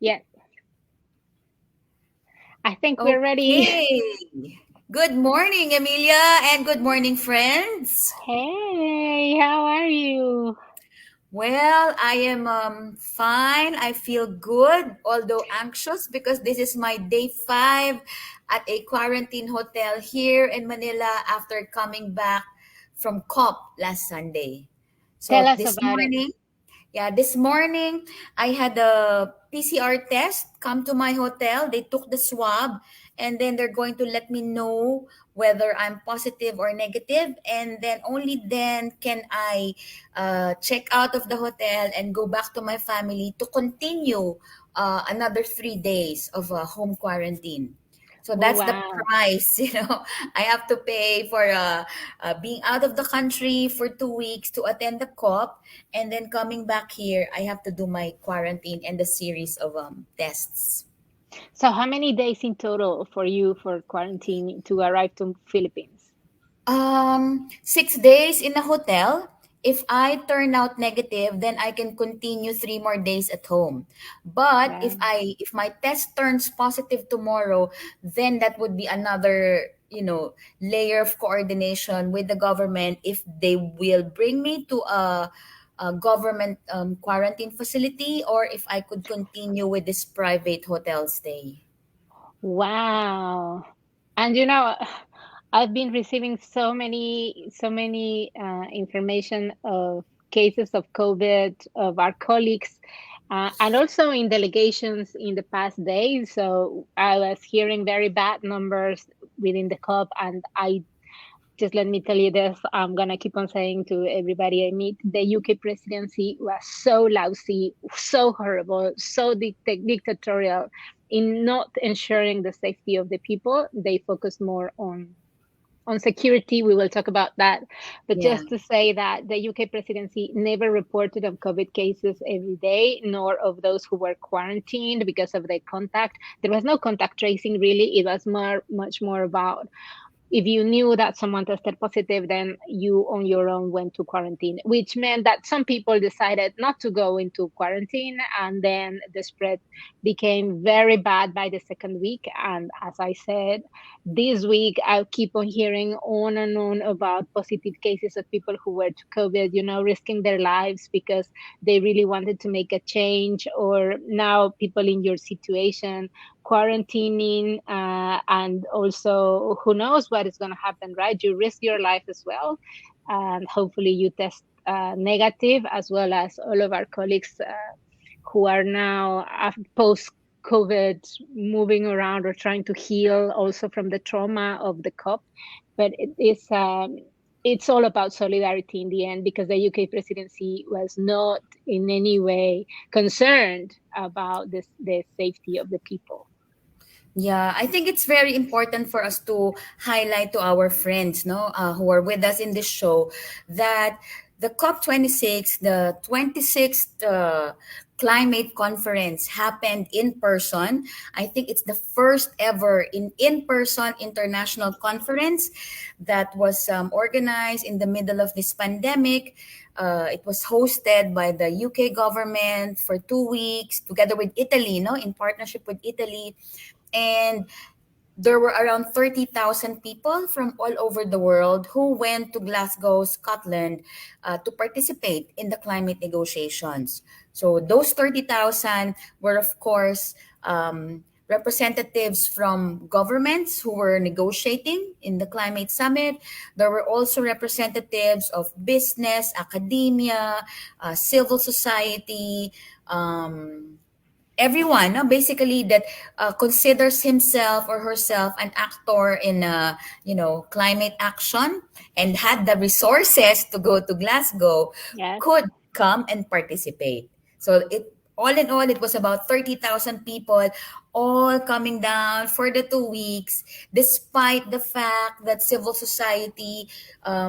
Yeah, I think we're ready. Okay. Good morning, Emilia, and good morning, friends. Hey, how are you? Well, I am fine. I feel good, although anxious because this is my day 5 at a quarantine hotel here in Manila after coming back from COP last Sunday. Tell So us about it. this morning I had a PCR test come to my hotel. They took the swab and then they're going to let me know whether I'm positive or negative, and then only then can I check out of the hotel and go back to my family to continue another 3 days of home quarantine. So Oh, that's the wow. price, I have to pay for being out of the country for 2 weeks to attend the COP, and then coming back here, I have to do my quarantine and a series of tests. So, how many days in total for you for quarantine to arrive to Philippines? 6 days in a hotel. If I turn out negative, then I can continue 3 more days at home. But if Wow. my test turns positive tomorrow, then that would be another, layer of coordination with the government if they will bring me to a government quarantine facility, or if I could continue with this private hotel stay. Wow. And I've been receiving so many information of cases of COVID of our colleagues, and also in delegations in the past days. So I was hearing very bad numbers within the COP, and I just let me tell you this. I'm gonna keep on saying to everybody I meet, the UK presidency was so lousy, so horrible, so dictatorial in not ensuring the safety of the people. They focused more on security. We will talk about that. But Yeah. just to say that the UK presidency never reported of COVID cases every day, nor of those who were quarantined because of their contact. There was no contact tracing really. It was much more about if you knew that someone tested positive, then you on your own went to quarantine, which meant that some people decided not to go into quarantine. And then the spread became very bad by the second week. And as I said, this week I'll keep on hearing on and on about positive cases of people who were to COVID, risking their lives because they really wanted to make a change, or now people in your situation quarantining, and also who knows what is going to happen, right? You risk your life as well, and hopefully you test negative, as well as all of our colleagues who are now post COVID, moving around or trying to heal also from the trauma of the COP. But it's all about solidarity in the end, because the UK presidency was not in any way concerned about the safety of the people. Yeah, I think it's very important for us to highlight to our friends, no, who are with us in this show, that the COP26, the 26th climate conference, happened in person. I think it's the first ever in-person international conference that was organized in the middle of this pandemic. It was hosted by the UK government for 2 weeks, together with Italy, no, in partnership with Italy, and there were around 30,000 people from all over the world who went to Glasgow, Scotland, to participate in the climate negotiations. So those 30,000 were, of course, representatives from governments who were negotiating in the climate summit. There were also representatives of business, academia, civil society, everyone, no, basically, that considers himself or herself an actor in climate action and had the resources to go to Glasgow, Yes. could come and participate. So it all in all, it was about 30,000 people all coming down for the 2 weeks, despite the fact that civil society,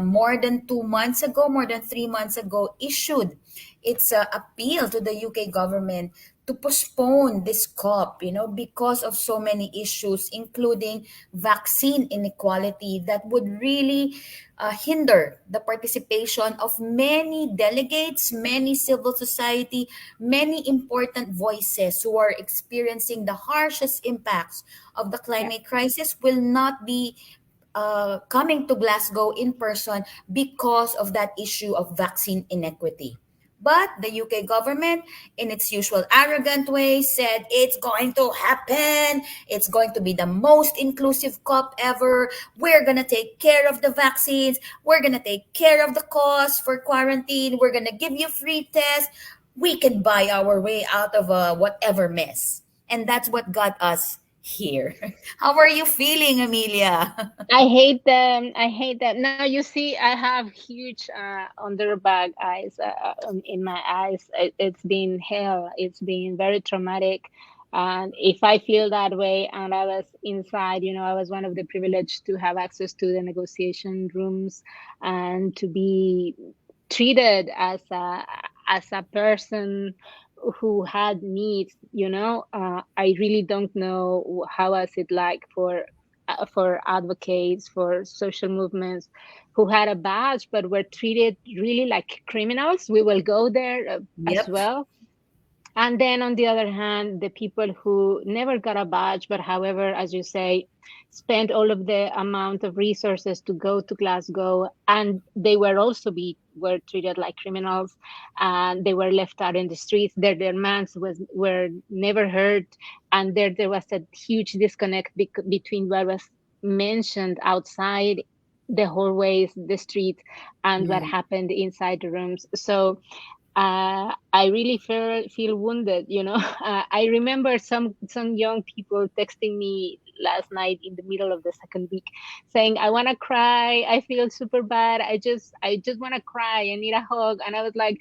more than 2 months ago, more than 3 months ago, issued its appeal to the UK government to postpone this COP, because of so many issues, including vaccine inequality that would really hinder the participation of many delegates, many civil society, many important voices who are experiencing the harshest impacts of the Yeah. climate crisis will not be coming to Glasgow in person because of that issue of vaccine inequity. But the UK government, in its usual arrogant way, said it's going to happen. It's going to be the most inclusive COP ever. We're going to take care of the vaccines. We're going to take care of the cost for quarantine. We're going to give you free tests. We can buy our way out of whatever mess. And that's what got us here. How are you feeling, Amelia? I hate them. I hate them. Now you see, I have huge underbag eyes in my eyes. It's been hell. It's been very traumatic. And if I feel that way, and I was inside, I was one of the privileged to have access to the negotiation rooms and to be treated as a person who had needs. I really don't know how was it like for advocates, for social movements who had a badge but were treated really like criminals. We will go there as Yep. well. And then on the other hand, the people who never got a badge, but however, as you say, spent all of the amount of resources to go to Glasgow, and they were also were treated like criminals, and they were left out in the streets. Their demands were never heard, and there was a huge disconnect between what was mentioned outside the hallways, the street, and what Mm. happened inside the rooms. So I really feel wounded. I remember some young people texting me last night in the middle of the second week, saying, "I want to cry. I feel super bad. I just want to cry. I need a hug." And I was like,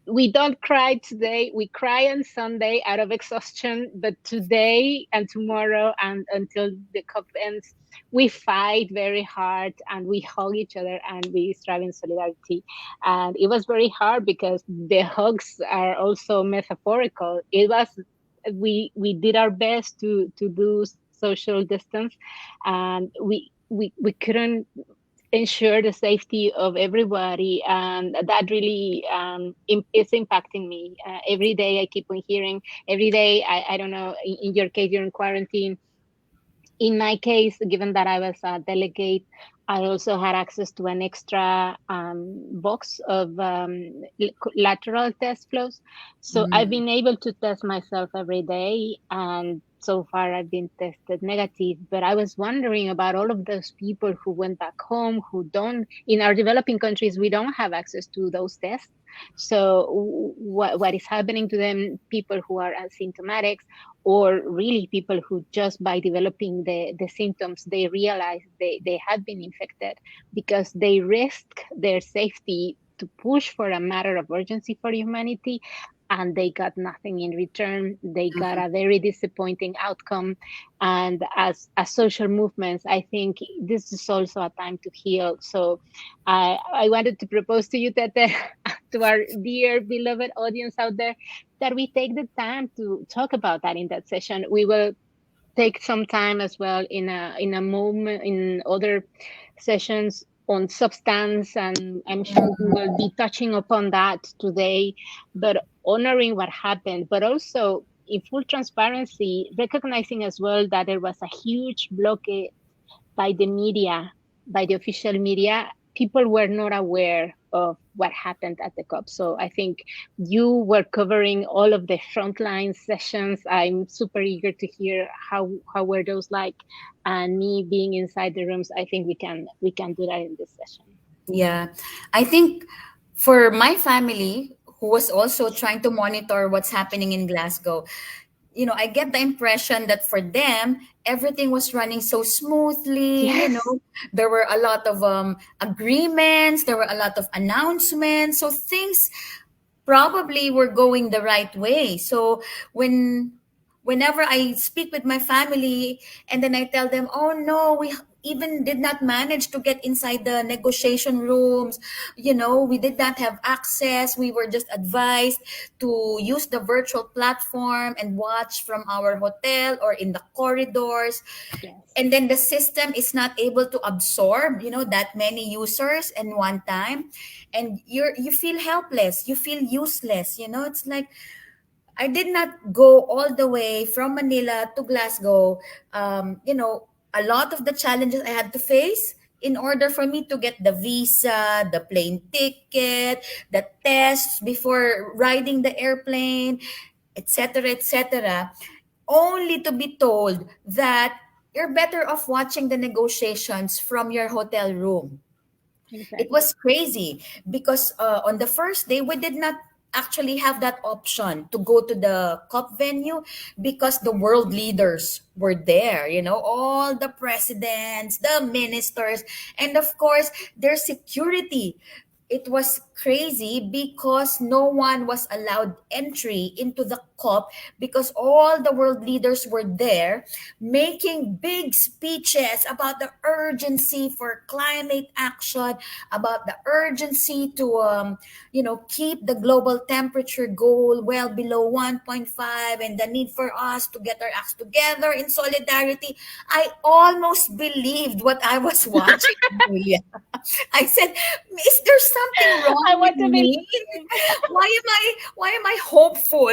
we don't cry today. We cry on Sunday out of exhaustion, but today and tomorrow and until the cup ends, we fight very hard and we hug each other and we strive in solidarity. And it was very hard because the hugs are also metaphorical. It was we did our best to do social distance, and we couldn't ensure the safety of everybody, and that really is impacting me every day. I keep on hearing every day. I don't know, in your case you're in quarantine. In my case, given that I was a delegate, I also had access to an extra box of lateral test flows. So I've Mm. been able to test myself every day. And so far, I've been tested negative. But I was wondering about all of those people who went back home, who don't, in our developing countries, we don't have access to those tests. So what is happening to them, people who are asymptomatic, or really people who just by developing the symptoms they realize they had been infected, because they risk their safety to push for a matter of urgency for humanity, and they got nothing in return. They got a very disappointing outcome. And as social movements, I think this is also a time to heal. So I wanted to propose to you that to our dear beloved audience out there, that we take the time to talk about that in that session. We will take some time as well in a moment in other sessions on substance, and I'm sure we will be touching upon that today, but honoring what happened, but also in full transparency, recognizing as well that there was a huge blockade by the media, by the official media. People were not aware of what happened at the COP. So I think you were covering all of the frontline sessions. I'm super eager to hear how were those like, and me being inside the rooms. I think we can do that in this session. Yeah. I think for my family, who was also trying to monitor what's happening in Glasgow, I get the impression that for them, everything was running so smoothly. Yes. There were a lot of agreements, there were a lot of announcements. So things probably were going the right way. So whenever I speak with my family and then I tell them, "Oh no, even did not manage to get inside the negotiation rooms. You know, we did not have access. We were just advised to use the virtual platform and watch from our hotel or in the corridors. Yes, And then the system is not able to absorb, you know, that many users in one time. And you feel helpless, you feel useless. You know, it's like I did not go all the way from Manila to Glasgow. You know, a lot of the challenges I had to face in order for me to get the visa, the plane ticket, the tests before riding the airplane, etc., etc., only to be told that you're better off watching the negotiations from your hotel room. It exactly. was crazy because on the first day we did not actually have that option to go to the COP venue because the world leaders were there, you know, all the presidents, the ministers, and of course their security. It was crazy because no one was allowed entry into the COP because all the world leaders were there making big speeches about the urgency for climate action, about the urgency to you know, keep the global temperature goal well below 1.5, and the need for us to get our acts together in solidarity. I almost believed what I was watching. Julia. I said, "Is there something I wrong with want to believe. me? Why am I hopeful?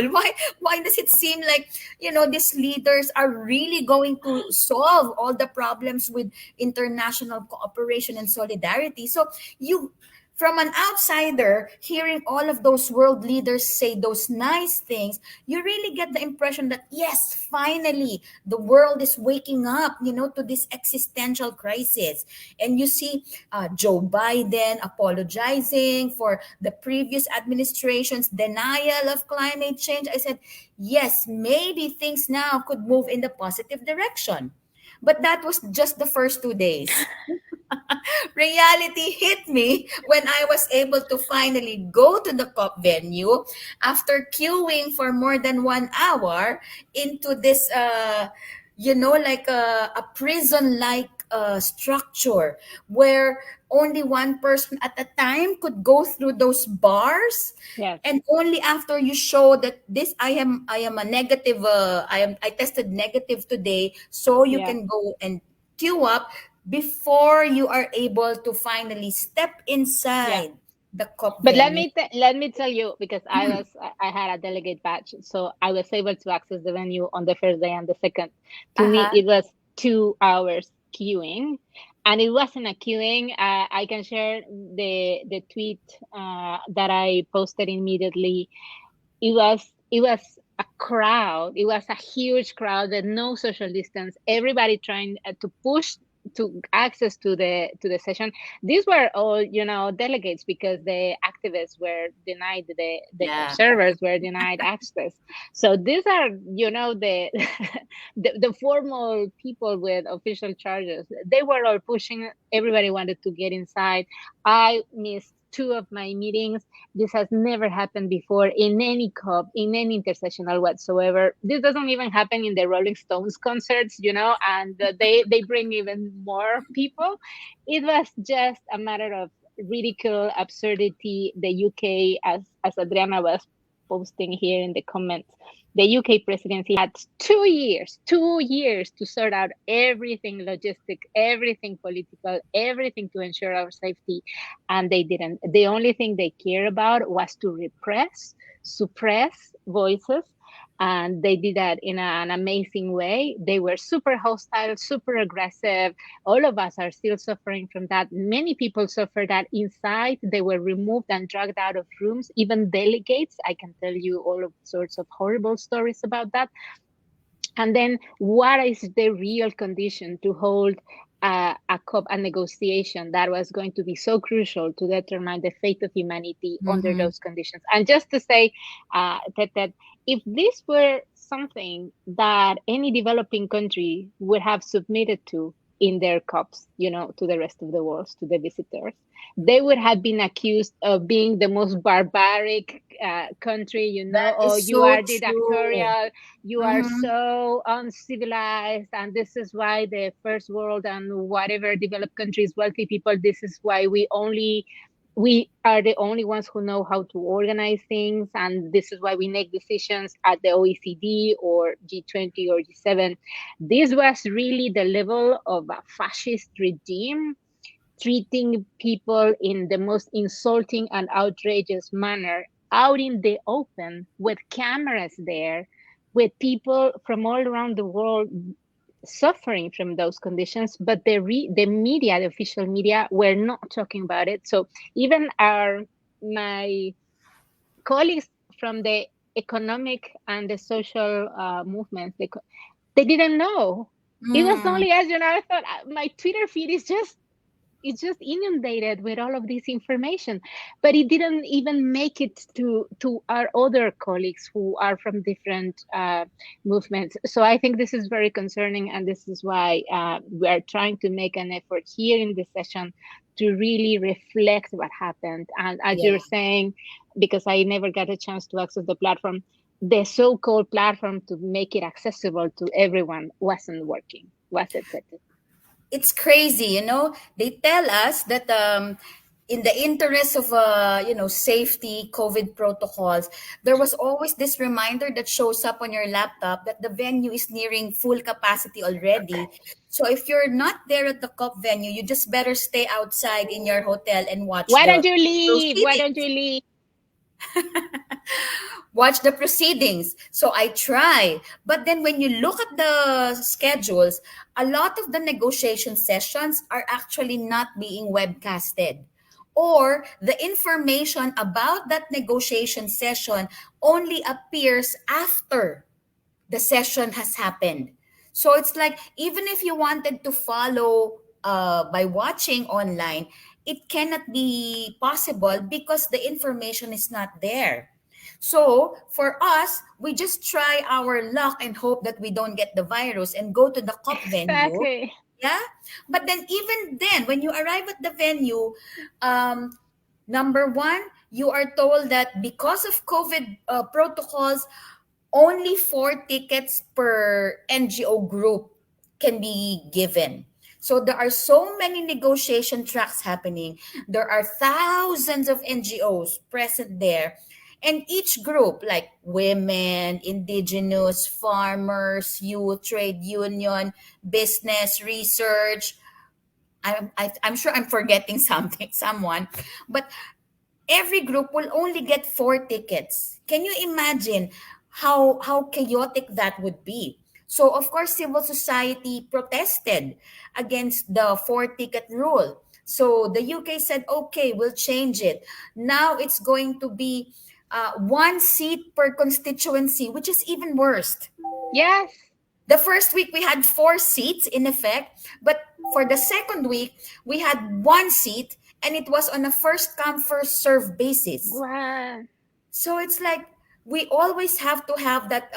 Why does it seem like, you know, these leaders are really going to solve all the problems with international cooperation and solidarity?" So you, from an outsider, hearing all of those world leaders say those nice things, you really get the impression that yes, finally the world is waking up, you know, to this existential crisis. And you see Joe Biden apologizing for the previous administration's denial of climate change. I said, yes, maybe things now could move in the positive direction. But that was just the first 2 days. Reality hit me when I was able to finally go to the COP venue after queuing for more than 1 hour into this, you know, like a prison like structure where only one person at a time could go through those bars, Yes, and only after you show that this I am a negative, I tested negative today, so you yeah. can go and queue up before you are able to finally step Yeah. inside the COP But venue. let me tell you, because Mhm. I had a delegate badge, so I was able to access the venue on the first day and the second. To me, Uh-huh. it was 2 hours queuing, and it wasn't a queuing. I can share the tweet that I posted immediately. It was a crowd. It was a huge crowd with no social distance. Everybody trying to push to access to the session. These were all, delegates, because the activists were denied, the Yeah. observers were denied access. So these are, the, the formal people with official charges. They were all pushing. Everybody wanted to get inside. I missed two of my meetings. This has never happened before in any COP, in any intersectional whatsoever. This doesn't even happen in the Rolling Stones concerts, and they bring even more people. It was just a matter of ridicule, absurdity. The UK, as Adriana was posting here in the comments, the UK presidency had 2 years, 2 years to sort out everything logistic, everything political, everything to ensure our safety, and they didn't. The only thing they care about was to repress, suppress voices, and they did that in an amazing way. They were super hostile, super aggressive. All of us are still suffering from that. Many people suffer that inside. They were removed and dragged out of rooms, even delegates. I can tell you all of sorts of horrible stories about that. And then, what is the real condition to hold a COP, a negotiation that was going to be so crucial to determine the fate of humanity under Mm-hmm. those conditions? And just to say that if this were something that any developing country would have submitted to, in their cups, to the rest of the world, to the visitors. They would have been accused of being the most barbaric country, That oh, is you so are true. dictatorial, you are Mm-hmm. so uncivilized, and this is why the first world and whatever developed countries, wealthy people, this is why we are the only ones who know how to organize things, and this is why we make decisions at the OECD or G20 or G7. This was really the level of a fascist regime, treating people in the most insulting and outrageous manner, out in the open with cameras there, with people from all around the world suffering from those conditions, but the media, the official media, were not talking about it. So even my colleagues from the economic and the social movements, they didn't know. It was Mm. only as I thought, my Twitter feed is just it's just inundated with all of this information, but it didn't even make it to our other colleagues who are from different movements. So I think this is very concerning, and this is why we are trying to make an effort here in this session to really reflect what happened. And as Yeah. you're saying, because I never got a chance to access the platform, the so-called platform to make it accessible to everyone wasn't working, was effective. It's crazy, they tell us that in the interest of safety COVID protocols, there was always this reminder that shows up on your laptop that the venue is nearing full capacity already. So if you're not there at the COP venue, you just better stay outside in your hotel and watch Why don't the you leave? Why don't you proceedings. leave? Watch the proceedings. So I try. But then when you look at the schedules, a lot of the negotiation sessions are actually not being webcasted. Or the information about that negotiation session only appears after the session has happened. So it's like even if you wanted to follow by watching online, it cannot be possible because the information is not there. So for us, we just try our luck and hope that we don't get the virus and go to the COP venue. Exactly. Yeah. But then, even then, when you arrive at the venue, um, number one, you are told that because of COVID protocols, only 4 tickets per NGO group can be given. So there are so many negotiation tracks happening. There are thousands of NGOs present there. And each group, like women, indigenous, farmers, youth, trade union, business, research, I'm sure I'm forgetting something, someone, but every group will only get 4 tickets. Can you imagine how chaotic that would be? So of course civil society protested against the 4 ticket rule. So the UK said, okay, we'll change it. Now it's going to be 1 seat per constituency, which is even worse. Yes. The first week we had 4 seats in effect, but for the second week we had 1 seat, and it was on a first come first serve basis. Wow. So it's like we always have to have that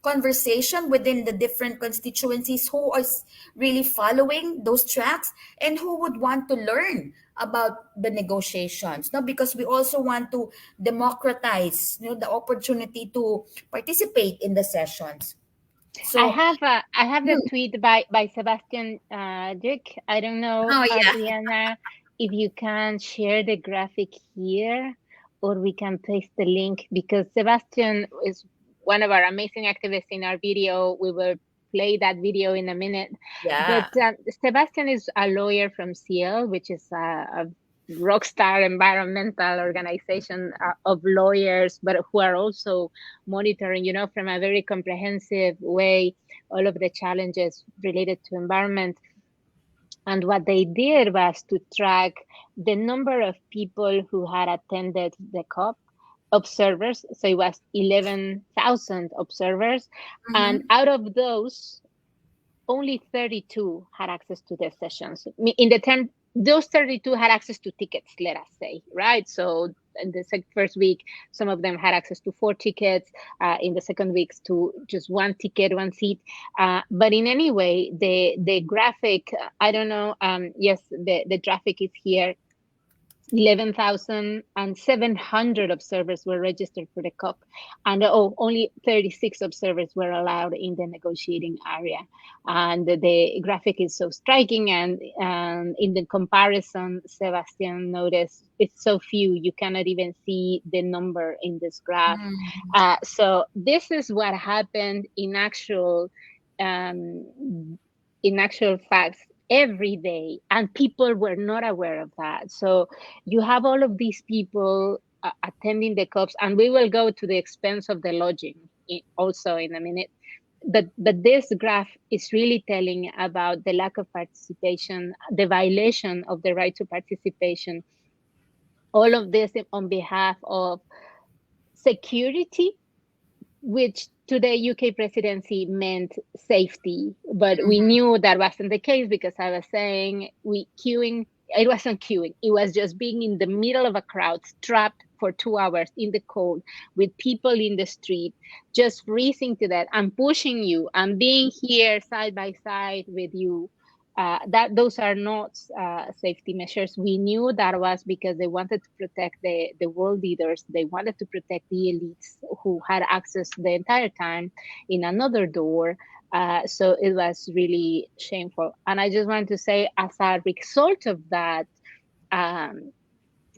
conversation within the different constituencies who is really following those tracks and who would want to learn about the negotiations, no, because we also want to democratize, the opportunity to participate in the sessions. So I have the tweet by Sebastian Dick. I don't know, oh yeah, Adriana, if you can share the graphic here, or we can paste the link, because Sebastian is one of our amazing activists in our video. We will play that video in a minute. But yeah. Sebastian is a lawyer from CL, which is a rockstar environmental organization of lawyers, but who are also monitoring, from a very comprehensive way, all of the challenges related to environment. And what they did was to track the number of people who had attended the COP, observers. So it was 11,000 observers. And Mm-hmm. out of those, only 32 had access to the sessions. In the term those 32 had access to tickets, let us say, right? So in the first week, some of them had access to 4 tickets. In the second weeks, to just one ticket, one seat. But in any way, the graphic, I don't know. Yes, the traffic is here. 11,700 observers were registered for the COP, and only 36 observers were allowed in the negotiating area. And the graphic is so striking, and in the comparison, Sebastian noticed it's so few, you cannot even see the number in this graph. Mm. So this is what happened um, in actual facts every day, and people were not aware of that. So you have all of these people attending the COPs, and we will go to the expense of the lodging also in a minute. But this graph is really telling about the lack of participation, the violation of the right to participation. All of this on behalf of security, which to the UK presidency meant safety. But we Mhm. knew that wasn't the case, because I was saying we queuing, it wasn't queuing, it was just being in the middle of a crowd, trapped for 2 hours in the cold, with people in the street, just freezing to death, and pushing you and being here side by side with you. That those are not safety measures. We knew that was because they wanted to protect the world leaders. They wanted to protect the elites who had access the entire time in another door. So it was really shameful. And I just want to say, as a result of that, um,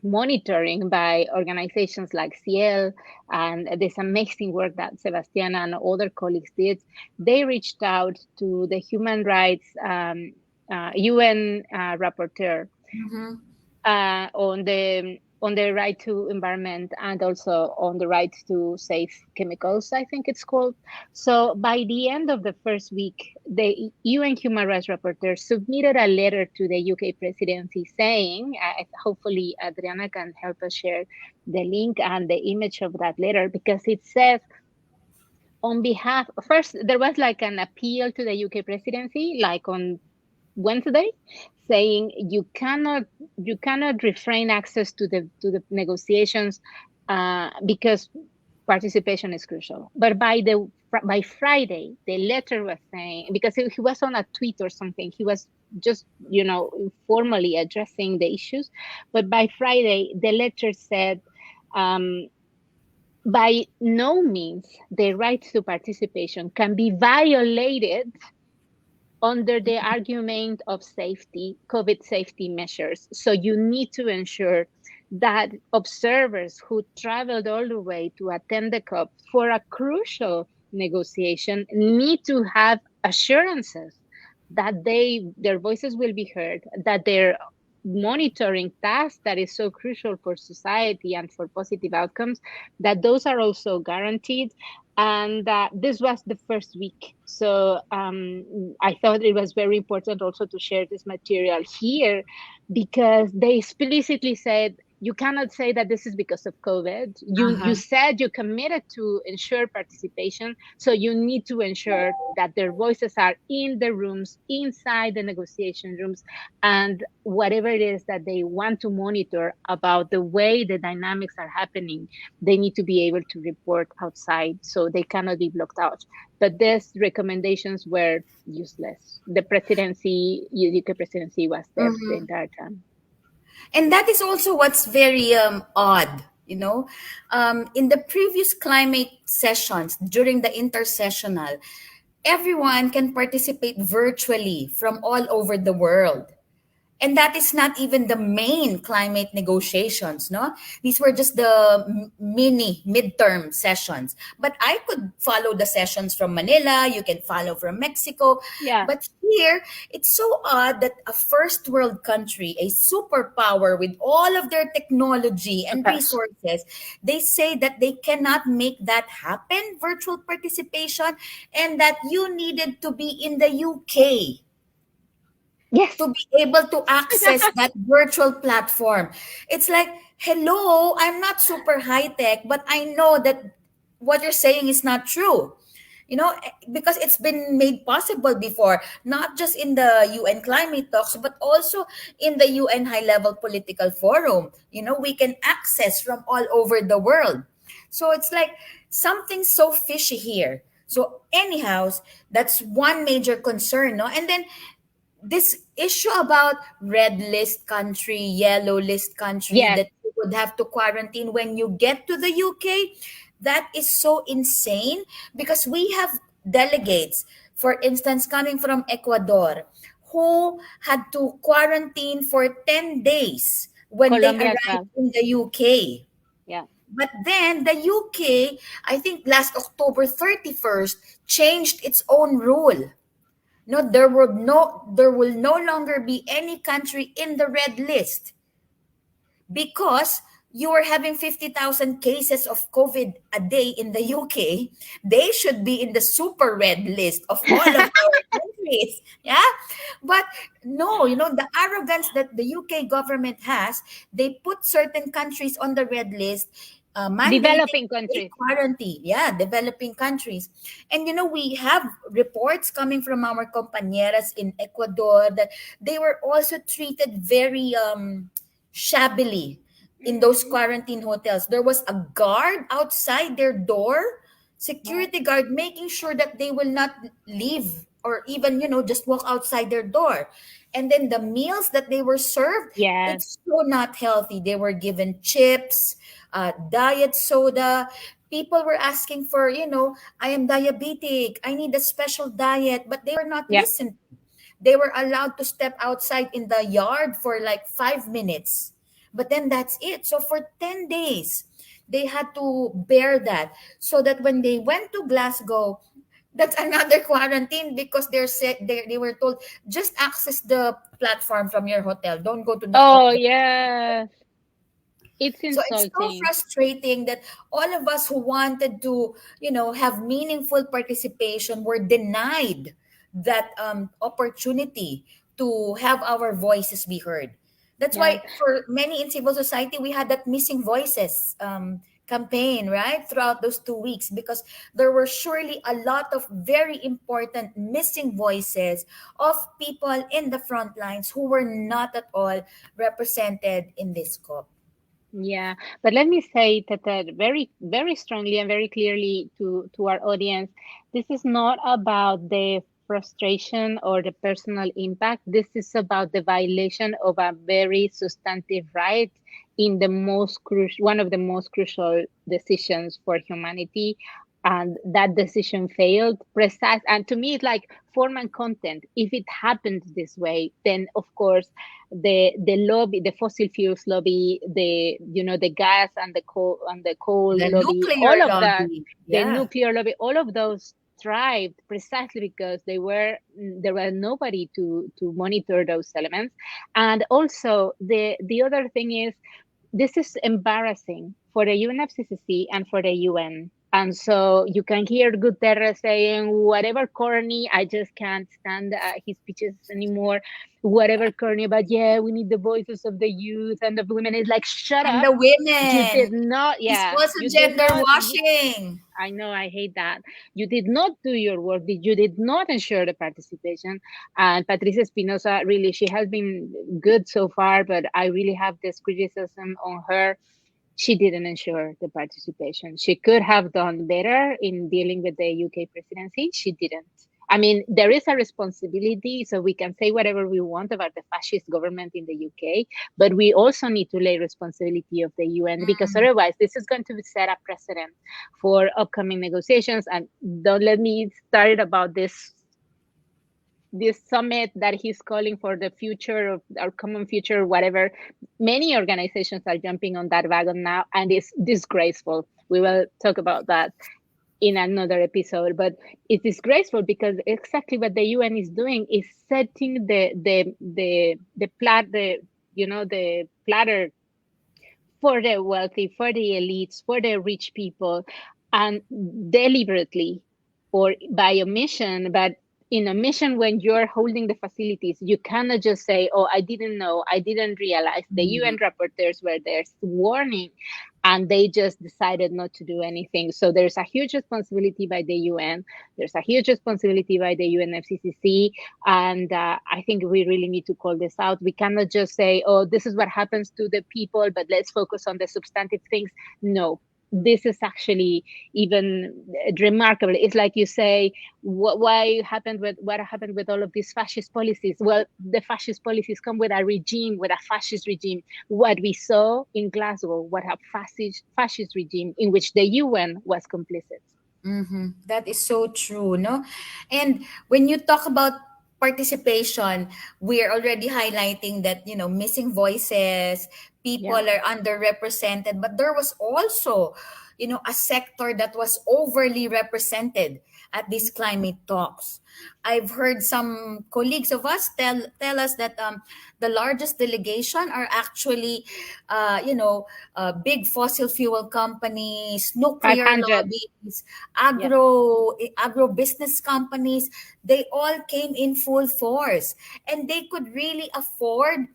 monitoring by organizations like Ciel and this amazing work that Sebastian and other colleagues did, they reached out to the human rights UN rapporteur Mhm. on the right to environment, and also on the right to safe chemicals, I think it's called. So by the end of the first week, the UN Human Rights Rapporteur submitted a letter to the UK presidency saying, hopefully Adriana can help us share the link and the image of that letter, because it says, on behalf, first there was like an appeal to the UK presidency, like on Wednesday, saying you cannot refrain access to the negotiations, because participation is crucial. But by Friday, the letter was saying, because he was on a tweet or something, he was just formally addressing the issues. But by Friday, the letter said, um, by no means the right to participation can be violated under the argument of safety, COVID safety measures. So you need to ensure that observers who traveled all the way to attend the COP for a crucial negotiation need to have assurances that their voices will be heard, that their monitoring task that is so crucial for society and for positive outcomes, that those are also guaranteed. And this was the first week. So I thought it was very important also to share this material here, because they explicitly said, you cannot say that this is because of COVID. You Uh-huh. said you committed to ensure participation, so you need to ensure that their voices are in the rooms, inside the negotiation rooms, and whatever it is that they want to monitor about the way the dynamics are happening, they need to be able to report outside, so they cannot be blocked out. But these recommendations were useless. The presidency, UK presidency, was deaf the Mhm. entire time. And that is also what's very odd, you know. In the previous climate sessions, during the intersessional, everyone can participate virtually from all over the world. And that is not even the main climate negotiations, no? These were just the mini midterm sessions. But I could follow the sessions from Manila, you can follow from Mexico. Yeah, But here, it's so odd that a first world country, a superpower with all of their technology and yes, resources, they say that they cannot make that happen, virtual participation, and that you needed to be in the UK yes. to be able to access that virtual platform. It's like, hello, I'm not super high tech, but I know that what you're saying is not true. because it's been made possible before, not just in the UN climate talks, but also in the UN high level political forum. We can access from all over the world. So it's like something so fishy here. So anyhow, that's one major concern, no? And then this issue about red list country, yellow list country, Yes, that you would have to quarantine when you get to the UK, that is so insane because we have delegates, for instance, coming from Ecuador, who had to quarantine for 10 days when they Colombia as arrived well. in the UK. Yeah. But then the UK, I think last October 31st, changed its own rule. No, there will no longer be any country in the red list because you are having 50,000 cases of COVID a day in the UK. They should be in the super red list of all of our countries. Yeah. But no, the arrogance that the UK government has, they put certain countries on the red list, mandating Developing a countries. quarantine. Yeah, developing countries. And we have reports coming from our compañeras in Ecuador that they were also treated very shabbily in those quarantine hotels. There was a guard outside their door, Yeah. security guard, making sure that they will not leave or even, just walk outside their door. And then the meals that they were served, Yes. it's so not healthy. They were given chips, diet soda. People were asking for, I am diabetic, I need a special diet, but they were not Yeah. listened. They were allowed to step outside in the yard for like 5 minutes. But then that's it. So for 10 days, they had to bear that. So that when they went to Glasgow, that's another quarantine because they were told just access the platform from your hotel. Don't go to Oh, the yes. It's so it's so insulting. frustrating that all of us who wanted to, have meaningful participation were denied that opportunity to have our voices be heard. That's Yeah. why for many in civil society, we had that missing voices campaign, right, throughout those 2 weeks, because there were surely a lot of very important missing voices of people in the front lines who were not at all represented in this COP. Yeah, but let me say that, very, very strongly and very clearly to our audience, this is not about the frustration or the personal impact. This is about the violation of a very substantive right in the most crucial, one of the most crucial decisions for humanity. And that decision failed. Precise, and to me, it's like form and content. If it happened this way, then of course the lobby, the fossil fuels lobby, the gas and the coal The lobby, nuclear all of that, lobby. the Yeah. nuclear lobby, all of those thrived precisely because there were nobody to monitor those elements. And also the other thing is, this is embarrassing for the UNFCCC and for the UN. And so you can hear Guterres saying whatever corny, I just can't stand his speeches anymore. Whatever corny about, yeah, we need the voices of the youth and the women. It's like, shut And up. the You did women. not, It's yeah, also you did gender not. washing. I know, I hate that. You did not do your work. You did not ensure the participation. And Patricia Espinosa, really, she has been good so far, but I really have this criticism on her. She didn't ensure the participation. She could have done better in dealing with the UK presidency. She didn't. I mean, there is a responsibility, so we can say whatever we want about the fascist government in the UK, but we also need to lay responsibility of the UN, because Mm. otherwise this is going to set a precedent for upcoming negotiations. And don't let me start about this summit that he's calling for the future of our common future, whatever. Many organizations are jumping on that wagon now, and it's disgraceful. We will talk about that in another episode, but it's disgraceful because exactly what the UN is doing is setting the platter for the wealthy, for the elites, for the rich people, and deliberately or by omission, but in omission, when you're holding the facilities, you cannot just say, oh, I didn't know, I didn't realize. The UN Mm. rapporteurs were there warning. and they just decided not to do anything. So there's a huge responsibility by the UN. There's a huge responsibility by the UNFCCC, and I think we really need to call this out. We cannot just say, "Oh, this is what happens to the people," but let's focus on the substantive things. No, this is actually even remarkable. It's like you say, what happened with all of these fascist policies? Well, the fascist policies come with a regime, with a fascist regime. What we saw in Glasgow, what a fascist regime in which the UN was complicit. Mm-hmm. That is so true, no? And when you talk about participation, we are already highlighting that, missing voices, people Yeah. are underrepresented, but there was also, a sector that was overly represented at these climate talks. I've heard some colleagues of us tell us that the largest delegation are actually, big fossil fuel companies, nuclear 500. lobbies, Yeah. agro business companies. They all came in full force, and they could really afford,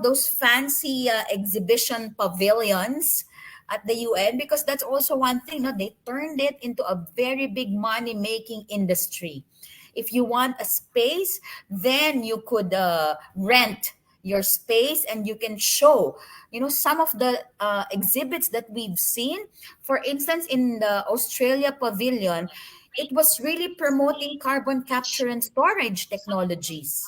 those fancy exhibition pavilions at the UN, because that's also one thing. No, they turned it into a very big money making industry. If you want a space, then you could rent your space and you can show, some of the exhibits that we've seen. For instance, in the Australia pavilion, it was really promoting carbon capture and storage technologies.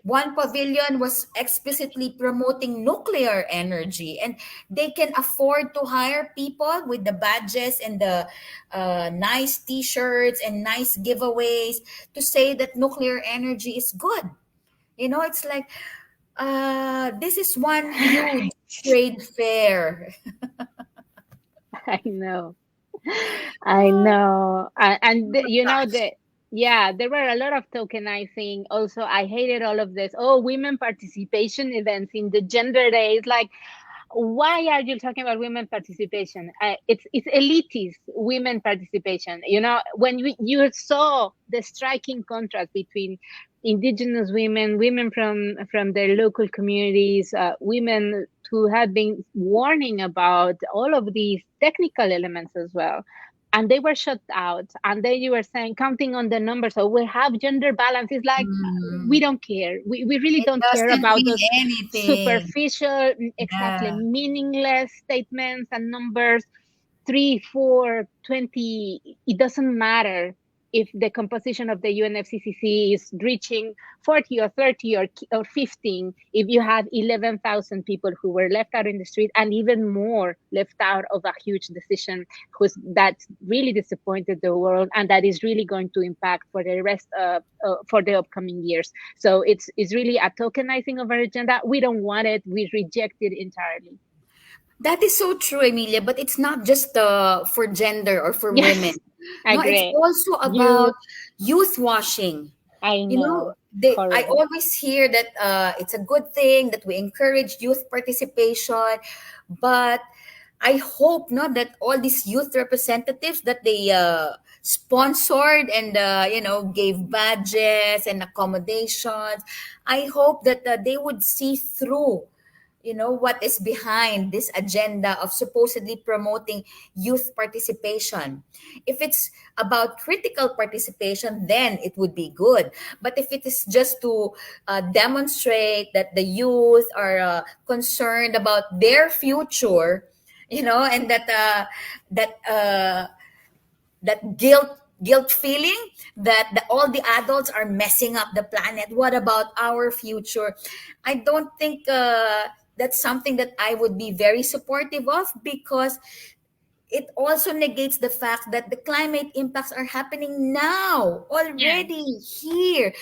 One pavilion was explicitly promoting nuclear energy, and they can afford to hire people with the badges and the nice t-shirts and nice giveaways to say that nuclear energy is good. It's like, this is one huge trade fair. I know. I know. And Oh my you know gosh. the yeah, there were a lot of tokenizing. Also, I hated all of this. Oh, women participation events in the gender days. Like, why are you talking about women participation? It's elitist women participation. When you saw the striking contrast between indigenous women, women from their local communities, women who had been warning about all of these technical elements as well, and they were shut out. And then you were saying, counting on the numbers, so we have gender balance. It's like, we Mm, don't care. We really it don't care doesn't about mean those anything. superficial, exactly, Yeah. meaningless statements and numbers. 3, 4, 20. It doesn't matter if the composition of the UNFCCC is reaching 40 or 30 or 15, if you have 11,000 people who were left out in the street, and even more left out of a huge decision that really disappointed the world, and that is really going to impact for the rest of for the upcoming years. So it's really a tokenizing of our agenda. We don't want it. We reject it entirely. That is so true, Emilia. But it's not just for gender or for women. Yes, No, it's agree. also about Youth, youth washing. I know, I horrible. always hear that it's a good thing that we encourage youth participation, but I hope not that all these youth representatives that they sponsored and gave badges and accommodations. I hope that they would see through, what is behind this agenda of supposedly promoting youth participation. If it's about critical participation, then it would be good. But if it is just to demonstrate that the youth are concerned about their future, and that guilt feeling that all the adults are messing up the planet, what about our future? I don't think that's something that I would be very supportive of, because it also negates the fact that the climate impacts are happening now, Yeah, already here.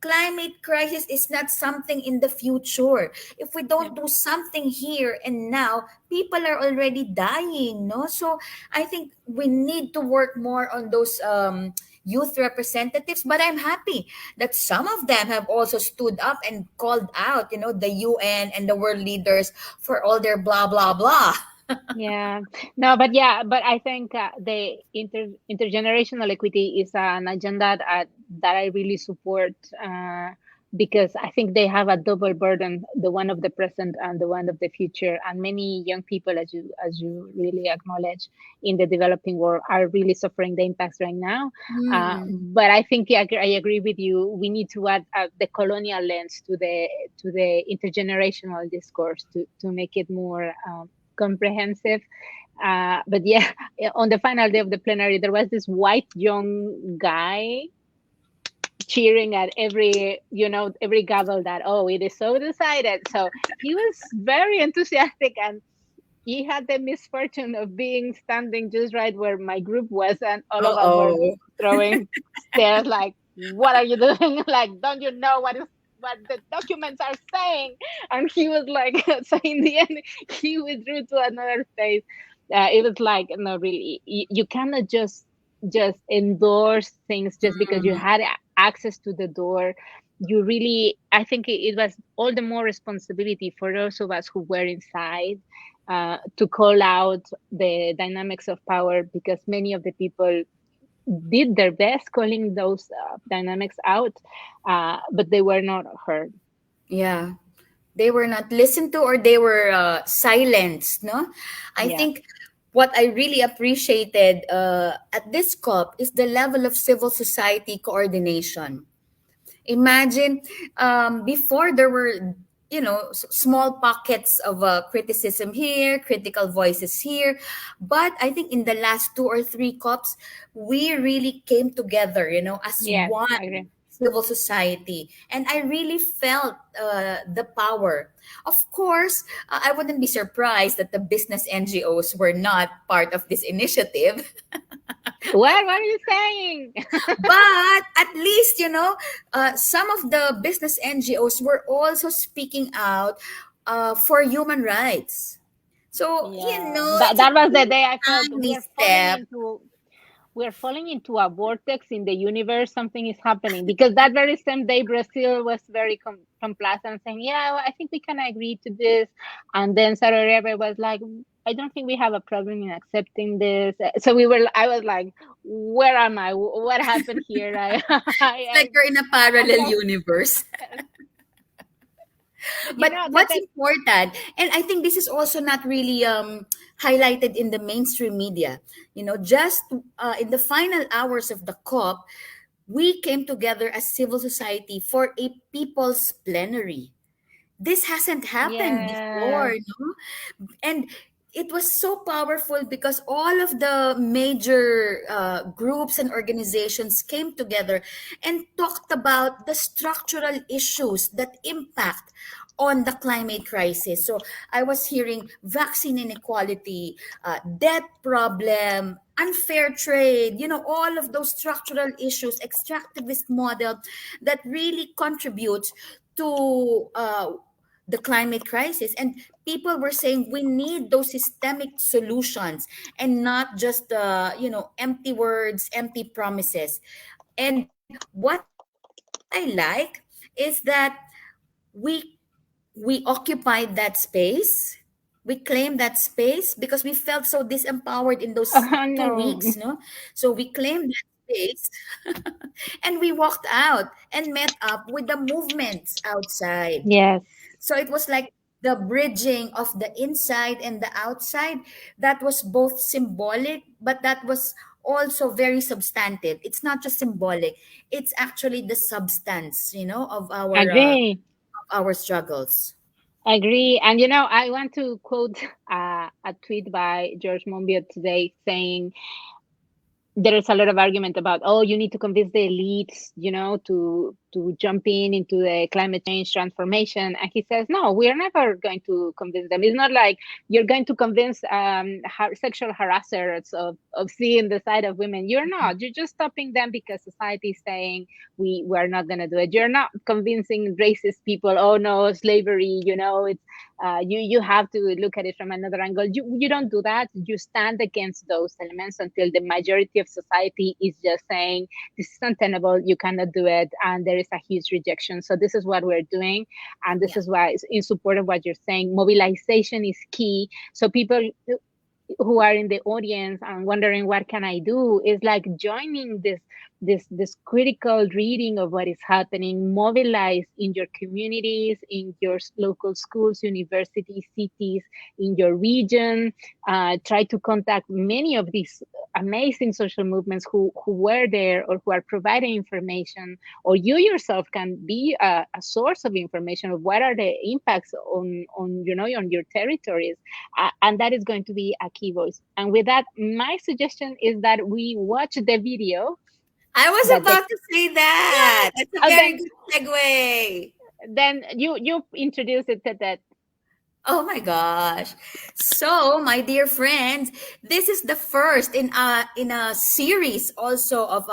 Climate crisis is not something in the future. If we yeah, don't do something here and now, people are already dying, no? So I think we need to work more on those youth representatives. But I'm happy that some of them have also stood up and called out, the UN and the world leaders for all their blah blah blah. yeah. No, but yeah, but I think the intergenerational equity is an agenda that I really support, because I think they have a double burden, the one of the present and the one of the future. And many young people, as you really acknowledge, in the developing world are really suffering the impacts right now. Mm. But I think I agree with you. We need to add the colonial lens to the intergenerational discourse to make it more comprehensive. But yeah, on the final day of the plenary, there was this white young guy cheering at every gavel that, oh, it is so decided. So he was very enthusiastic, and he had the misfortune of being standing just right where my group was, and all of us were Uh-oh. throwing stares like, what are you doing? Like, don't you know what the documents are saying? And he was like, so in the end he withdrew to another space. It was like, no, really, you cannot just endorse things just because you Mm. had access to the door. You really, I think it was all the more responsibility for those of us who were inside, to call out the dynamics of power, because many of the people did their best calling those dynamics out, but they were not heard. Yeah. They were not listened to, or they were silenced, no? I Yeah. think what I really appreciated at this COP is the level of civil society coordination. Imagine, before there were, small pockets of criticism here, critical voices here, but I think in the last two or three COPs, we really came together, as Yes, I one agree. civil society, and I really felt the power. Of course, I wouldn't be surprised that the business NGOs were not part of this initiative. What are you saying? But at least, some of the business NGOs were also speaking out for human rights. So, Yeah, it's a that was the day I felt tiny step. we're falling into a vortex in the universe. Something is happening, because that very same day Brazil was very complacent, saying, "Yeah, well, I think we can agree to this," and then Saudi Arabia was like, "I don't think we have a problem in accepting this." So I was like, "Where am I? What happened here?" It's like I you're in a I'm parallel lost. universe. But But that, what's important, and I think this is also not really highlighted in the mainstream media, just in the final hours of the COP, we came together as civil society for a people's plenary. This hasn't happened yes, before, no? And it was so powerful because all of the major groups and organizations came together and talked about the structural issues that impact on the climate crisis. So I was hearing vaccine inequality, debt problem, unfair trade, all of those structural issues, extractivist model that really contributes to the climate crisis. And people were saying we need those systemic solutions and not just empty words, empty promises. And what I like is that we occupied that space. We claimed that space because we felt so disempowered in those oh 2 weeks, no, no? So we claimed that space and we walked out and met up with the movements outside. yes. So it was like the bridging of the inside and the outside. That was both symbolic, but that was also very substantive. It's not just symbolic; it's actually the substance, Agree. of our struggles. Agree. And I want to quote a tweet by George Monbiot today, saying, there is a lot of argument about, oh, you need to convince the elites, to jump into the climate change transformation. And he says, no, we are never going to convince them. It's not like you're going to convince sexual harassers of seeing the side of women. You're not. You're just stopping them because society is saying we're not going to do it. You're not convincing racist people, oh no, slavery, it's you have to look at it from another angle. You don't do that. You stand against those elements until the majority of society is just saying this is untenable, you cannot do it, and there is a huge rejection. So this is what we're doing, and this Yeah. is why, in support of what you're saying, mobilization is key. So people, who are in the audience and wondering what can I do, is like joining this critical reading of what is happening, mobilize in your communities, in your local schools, universities, cities, in your region. Try to contact many of these amazing social movements who were there or who are providing information, or you yourself can be a source of information of what are the impacts on on your territories, and that is going to be a key voice. And with that, my suggestion is that we watch the video I was that the about to say that. That's a and very good segue. then you introduce it to that. Oh my gosh. So, my dear friends, this is the first in a series also of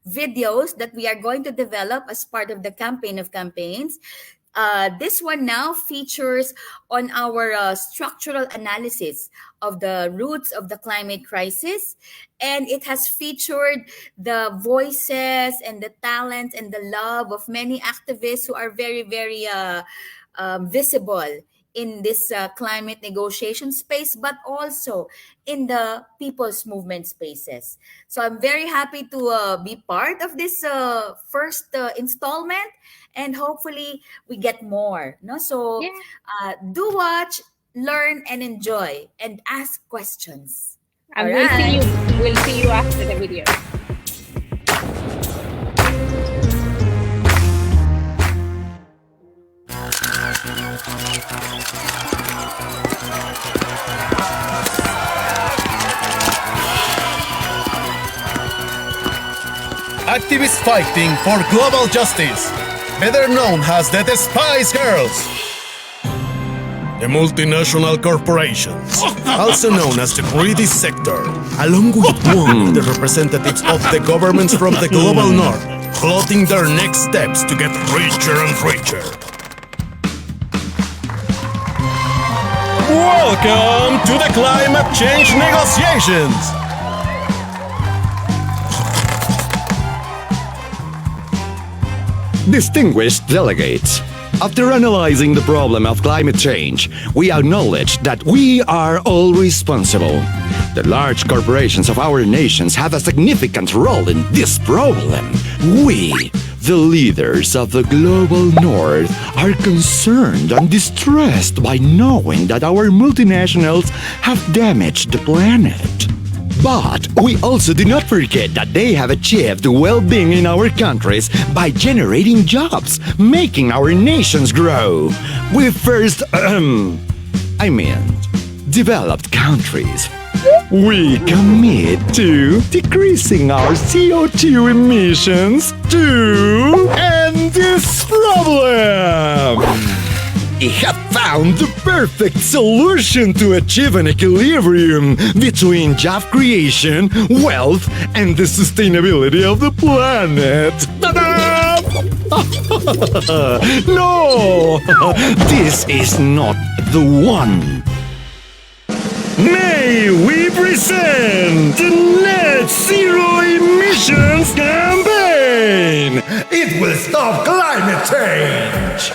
videos that we are going to develop as part of the campaign of campaigns. This one now features on our structural analysis of the roots of the climate crisis. And it has featured the voices and the talents and the love of many activists who are very, very visible in this climate negotiation space, but also in the people's movement spaces. So I'm very happy to be part of this first installment, and hopefully we get more. No, so Yeah, do watch, learn, and enjoy, and ask questions. All and right. we'll see you after the video. Activists fighting for global justice, better known as the Spice Girls. The multinational corporations, also known as the greedy sector, along with one of the representatives of the governments from the global north, plotting their next steps to get richer and richer. Welcome to the climate change negotiations! Distinguished delegates, after analyzing the problem of climate change, we acknowledge that we are all responsible. The large corporations of our nations have a significant role in this problem. We, the leaders of the global north, are concerned and distressed by knowing that our multinationals have damaged the planet. But we also do not forget that they have achieved well-being in our countries by generating jobs, making our nations grow. We first, developed countries. We commit to decreasing our CO2 emissions to end this problem. We have found the perfect solution to achieve an equilibrium between job creation, wealth, and the sustainability of the planet. Ta-da! No! This is not the one. May we present the Net Zero Emissions Campaign! It will stop climate change!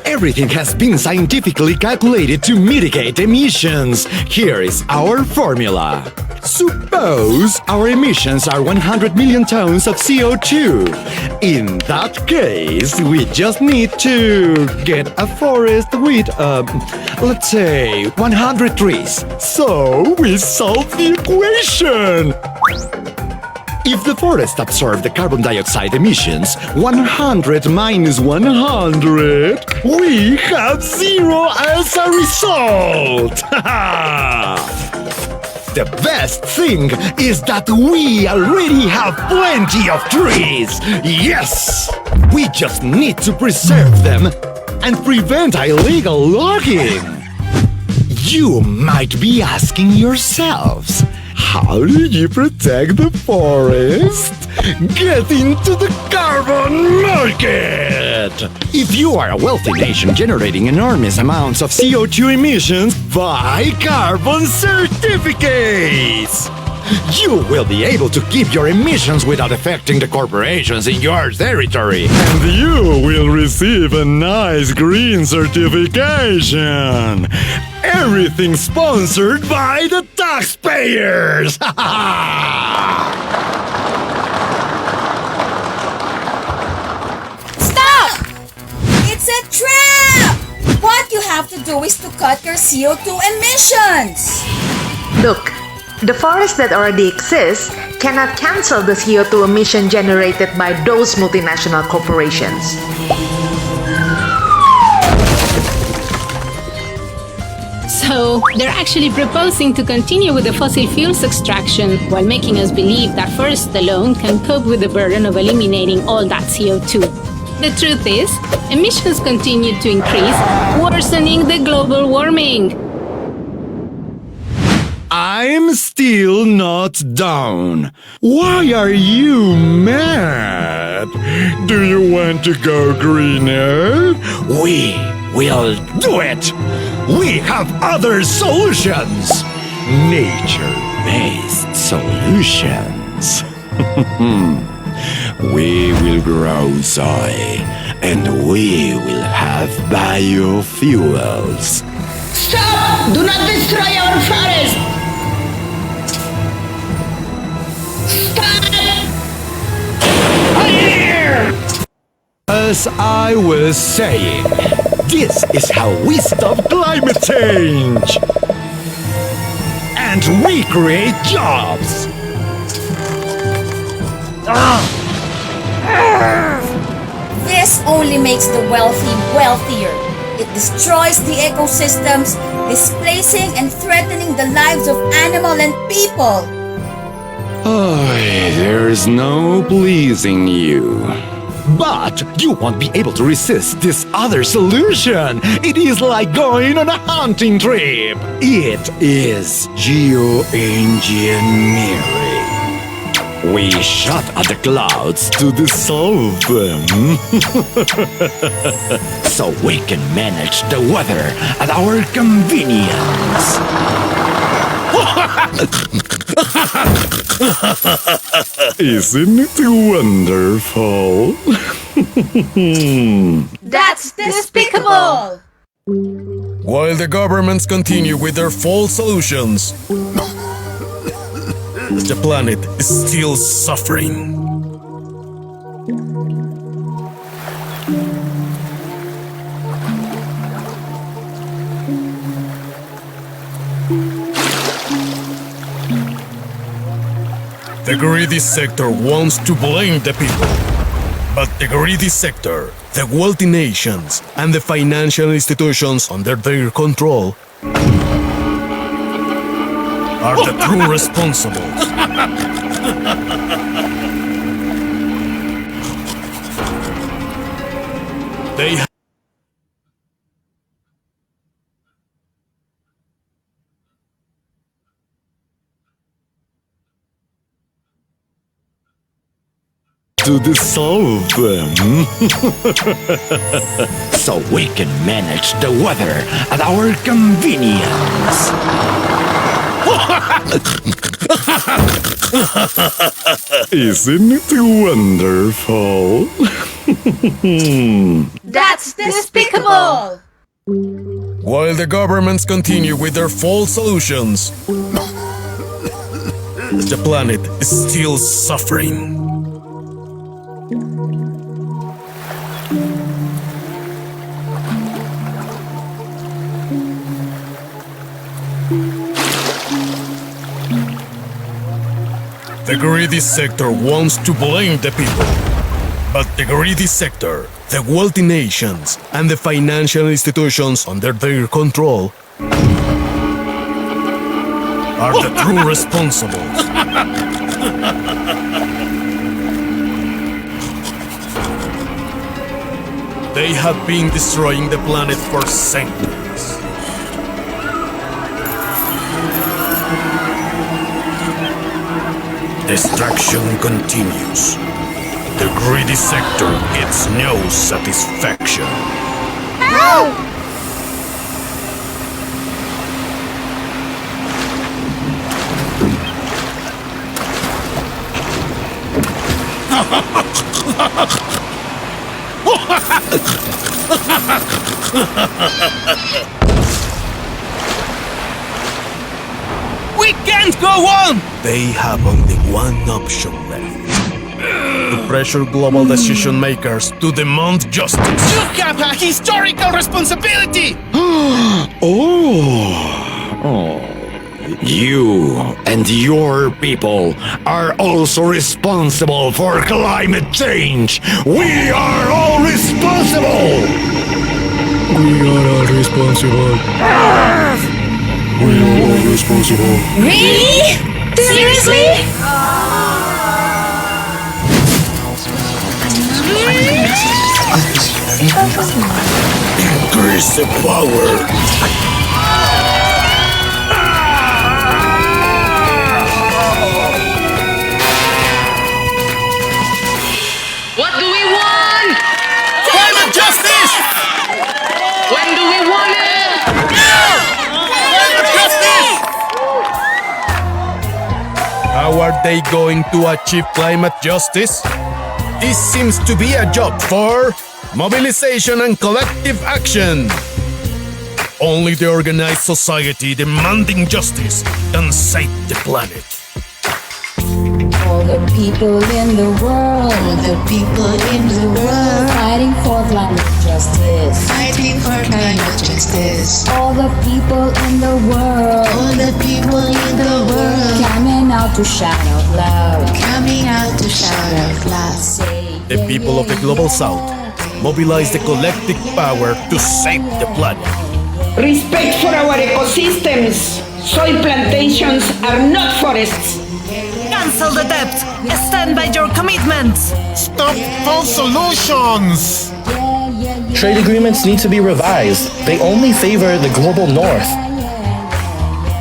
Everything has been scientifically calculated to mitigate emissions. Here is our formula. Suppose our emissions are 100 million tons of CO2. In that case, we just need to get a forest with, let's say, 100 trees. So we solve the equation. If the forest absorbs the carbon dioxide emissions, 100 minus 100, we have 0 as a result! The best thing is that we already have plenty of trees! Yes! We just need to preserve them and prevent illegal logging! You might be asking yourselves, how do you protect the forest? Get into the carbon market! If you are a wealthy nation generating enormous amounts of CO2 emissions, buy carbon certificates! You will be able to keep your emissions without affecting the corporations in your territory. And you will receive a nice green certification! Everything sponsored by the taxpayers! Stop! It's a trap! What you have to do is to cut your CO2 emissions. Look, the forests that already exist cannot cancel the CO2 emission generated by those multinational corporations. So they're actually proposing to continue with the fossil fuels extraction while making us believe that forests alone can cope with the burden of eliminating all that CO2. The truth is, emissions continue to increase, worsening the global warming. I'm still not down. Why are you mad? Do you want to go greener? We will do it. We have other solutions. Nature-based solutions. We will grow soy and we will have biofuels. Stop! Do not destroy our forest! As I was saying, this is how we stop climate change! And we create jobs! This only makes the wealthy wealthier. It destroys the ecosystems, displacing and threatening the lives of animal and people. There is no pleasing you. But you won't be able to resist this other solution. It is like going on a hunting trip. It is geoengineering. We shot at the clouds to dissolve them. So we can manage the weather at our convenience. Isn't it wonderful? That's despicable! While the governments continue with their false solutions, the planet is still suffering. The greedy sector wants to blame the people. But the greedy sector, the wealthy nations, and the financial institutions under their control are the true responsibles. They to dissolve them. So we can manage the weather at our convenience. Isn't it wonderful? That's despicable! While the governments continue with their false solutions, the planet is still suffering. The greedy sector wants to blame the people. But the greedy sector, the wealthy nations, and the financial institutions under their control are the true responsibles. They have been destroying the planet for centuries. Destruction continues. The greedy sector gets no satisfaction. go on! They have only one option left. To pressure global decision makers to demand justice. You have a historical responsibility! You and your people are also responsible for climate change. We are all responsible. We are all responsible. We are all responsible. Really? Seriously? Increase the power. What do we want? Climate justice! When do we want it? Climate justice! How are they going to achieve climate justice? This seems to be a job for mobilization and collective action. Only the organized society demanding justice can save the planet. All the people in the world, the people in the world, fighting for climate justice. fighting for climate justice. All the people in the world, All the people in the world, coming out to shout out loud. coming out to shout out loud. Say, The yeah, people yeah, of the yeah, global yeah. south mobilize the collective power to save the planet. Respect for our ecosystems. Soil plantations are not forests. Cancel the debt. Stand by your commitments. Stop false solutions! Trade agreements need to be revised. They only favor the global north.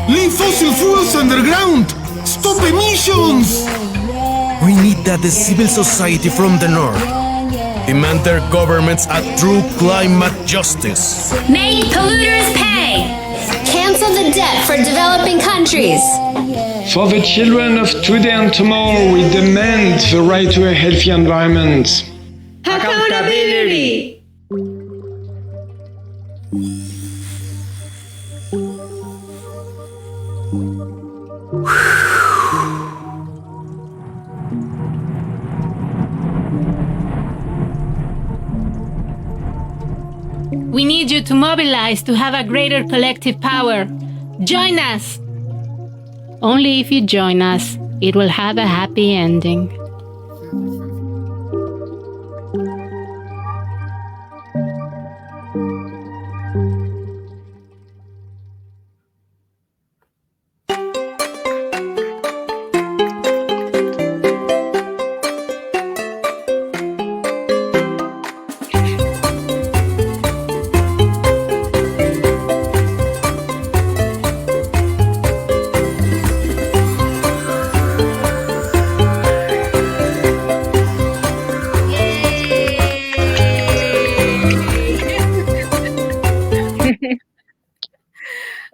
Leave fossil fuels underground! Stop emissions! We need that the civil society from the north demand their governments a true climate justice. Make polluters pay! Cancel the debt for developing countries! For the children of today and tomorrow, we demand the right to a healthy environment. Accountability! We need you to mobilize to have a greater collective power. Join us! Only if you join us, it will have a happy ending.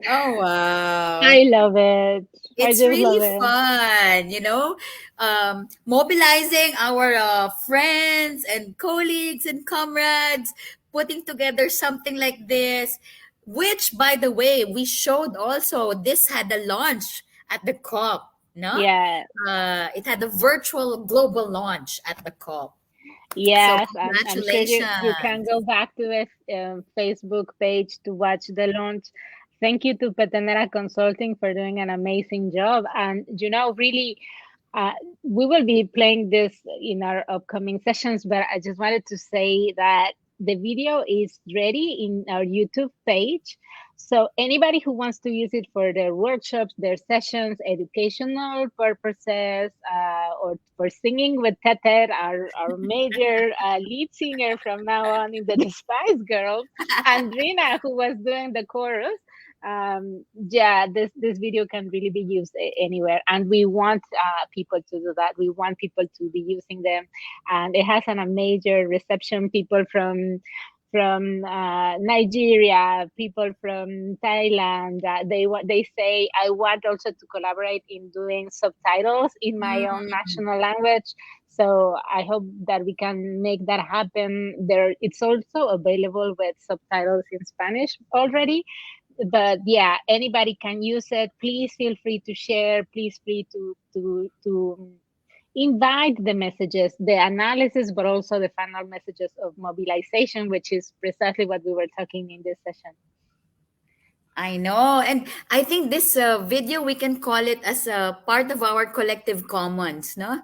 Oh, wow. I love it. I It's just really love it. fun, mobilizing our friends and colleagues and comrades, putting together something like this, which, by the way, we showed also this had a launch at the COP, no? Yeah. It had a virtual global launch at the COP. Yes, So I'm sure you can go back to the Facebook page to watch the launch. Thank you to Petenera Consulting for doing an amazing job. And, really, we will be playing this in our upcoming sessions, but I just wanted to say that the video is ready in our YouTube page. So anybody who wants to use it for their workshops, their sessions, educational purposes, or for singing with Teter, our major lead singer from now on in the Spice Girls, and Rina, who was doing the chorus, this video can really be used anywhere, and we want people to do that. We want people to be using them, and it has a major reception. People from Nigeria, people from Thailand, they say, I want also to collaborate in doing subtitles in my own national language. So I hope that we can make that happen. It's also available with subtitles in Spanish already. but yeah, anybody can use it. Please feel free to share. Please free to invite the messages, the analysis, but also the final messages of mobilization, which is precisely what we were talking in this session. I know. And I think this video, we can call it as a part of our collective commons, no?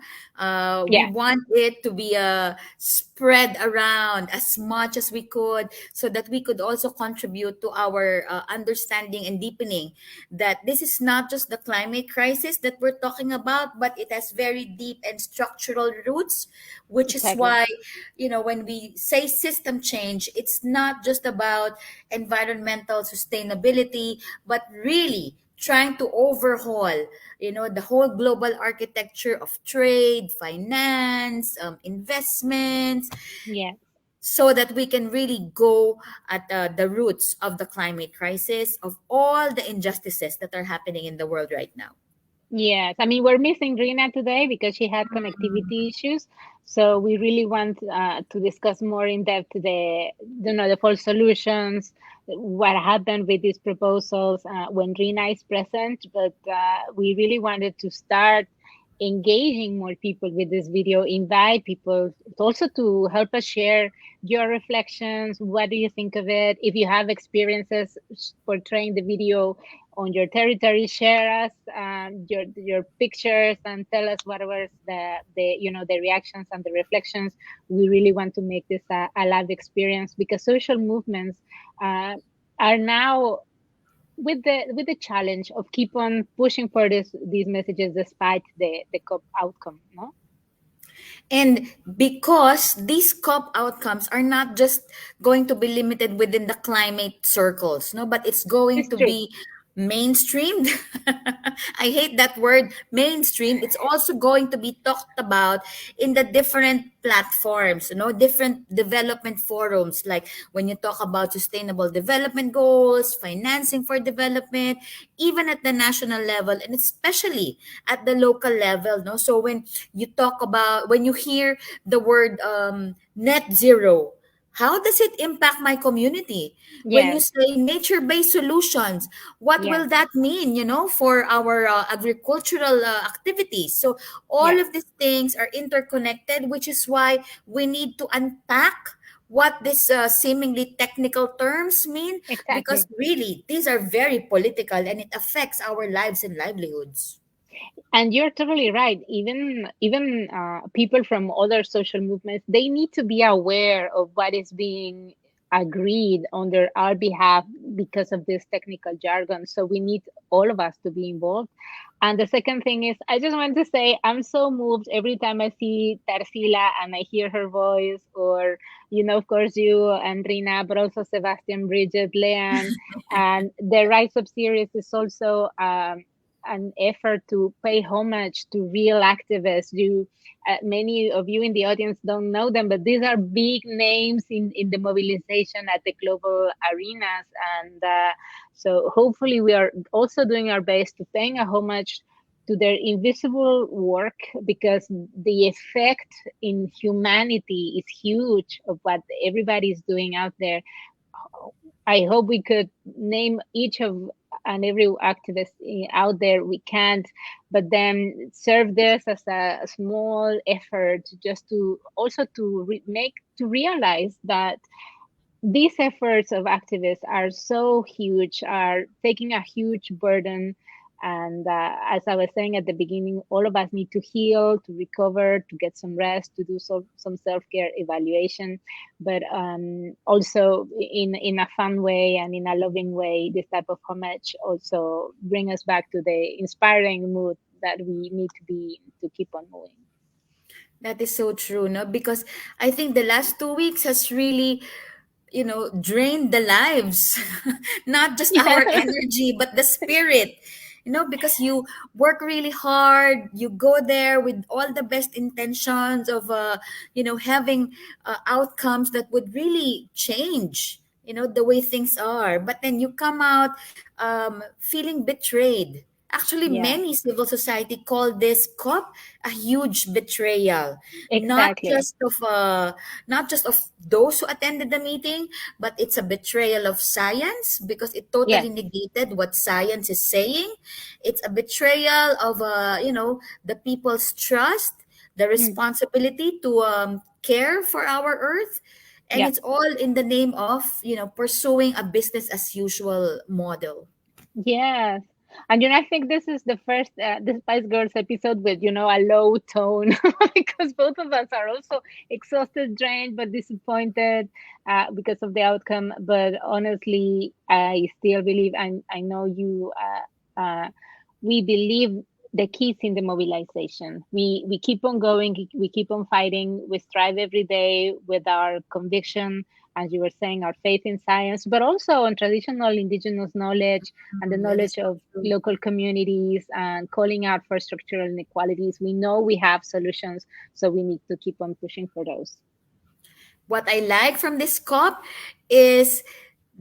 We Yeah, want it to be spread around as much as we could so that we could also contribute to our understanding and deepening that this is not just the climate crisis that we're talking about, but it has very deep and structural roots, which is exactly. why, when we say system change, it's not just about environmental sustainability, but really trying to overhaul, the whole global architecture of trade, finance, investments, Yeah. so that we can really go at the roots of the climate crisis, of all the injustices that are happening in the world right now. Yes, I mean, we're missing Rina today because she had connectivity issues. So we really want to discuss more in depth the false solutions, what happened with these proposals when Rina is present. But we really wanted to start engaging more people with this video, invite people also to help us share your reflections. What do you think of it? If you have experiences portraying the video on your territory, share us your pictures and tell us whatever the reactions and the reflections. We really want to make this a live experience because social movements are now with the challenge of keep on pushing for these messages despite the COP outcome. No, And because these COP outcomes are not just going to be limited within the climate circles, no, but it's going it's to true. be mainstreamed. I hate that word, mainstream. It's also going to be talked about in the different platforms, different development forums. Like when you talk about sustainable development goals, financing for development, even at the national level, and especially at the local level. No, so when you hear the word net zero, how does it impact my community? When you Yes, say nature-based solutions, what yes, will that mean, for our agricultural activities? So all yes, of these things are interconnected, which is why we need to unpack what these seemingly technical terms mean, because exactly. really these are very political and it affects our lives and livelihoods. And you're totally right. Even people from other social movements, they need to be aware of what is being agreed under our behalf because of this technical jargon. So we need all of us to be involved. And the second thing is, I just want to say I'm so moved every time I see Tarsila and I hear her voice, or of course you and Rina, but also Sebastian, Bridget, Leanne, and the Rise Up series is also. An effort to pay homage to real activists. Many of you in the audience don't know them, but these are big names in the mobilization at the global arenas. And so hopefully we are also doing our best to paying a homage to their invisible work, because the effect in humanity is huge of what everybody is doing out there. I hope we could name each of and every activist out there. We can't, but then serve this as a small effort, just to also to make to realize that these efforts of activists are so huge, are taking a huge burden. And as I was saying at the beginning, all of us need to heal, to recover, to get some rest, to do some self-care evaluation, but also in a fun way and in a loving way. This type of homage also bring us back to the inspiring mood that we need to be in to keep on moving. That is so true, no? Because I think the last 2 weeks has really, drained the lives, not just our Yeah, energy, but the spirit. Because you work really hard, you go there with all the best intentions of, having outcomes that would really change, the way things are. But then you come out feeling betrayed Actually, Yeah, many civil society call this COP a huge betrayal, not exactly. just of not just of those who attended the meeting, but it's a betrayal of science because it Yes. totally negated what science is saying. It's a betrayal of the people's trust, the Mm. responsibility to care for our earth, and Yeah. it's all in the name of pursuing a business as usual model. Yes. And I think this is the first the Spice Girls episode with, a low tone because both of us are also exhausted, drained, but disappointed because of the outcome. But honestly, I still believe, and I know you, we believe the keys in the mobilization. We keep on going, we keep on fighting, we strive every day with our conviction, as you were saying, our faith in science, but also on traditional indigenous knowledge and the That is knowledge so of true. local communities and calling out for structural inequalities. We know we have solutions, so we need to keep on pushing for those. What I like from this COP is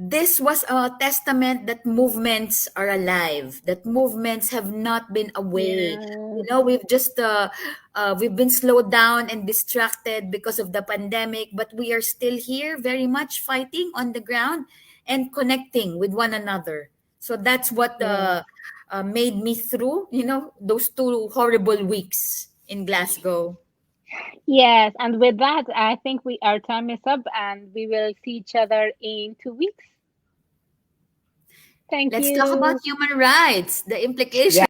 this was a testament that movements are alive, that movements have not been away. Yeah. We've been slowed down and distracted because of the pandemic, but we are still here, very much fighting on the ground and connecting with one another. So that's what Yeah. made me through, those 2 horrible weeks in Glasgow. Yes, and with that, I think we our time is up, and we will see each other in 2 weeks. Thank Let's talk about you. human rights, the Yeah. implications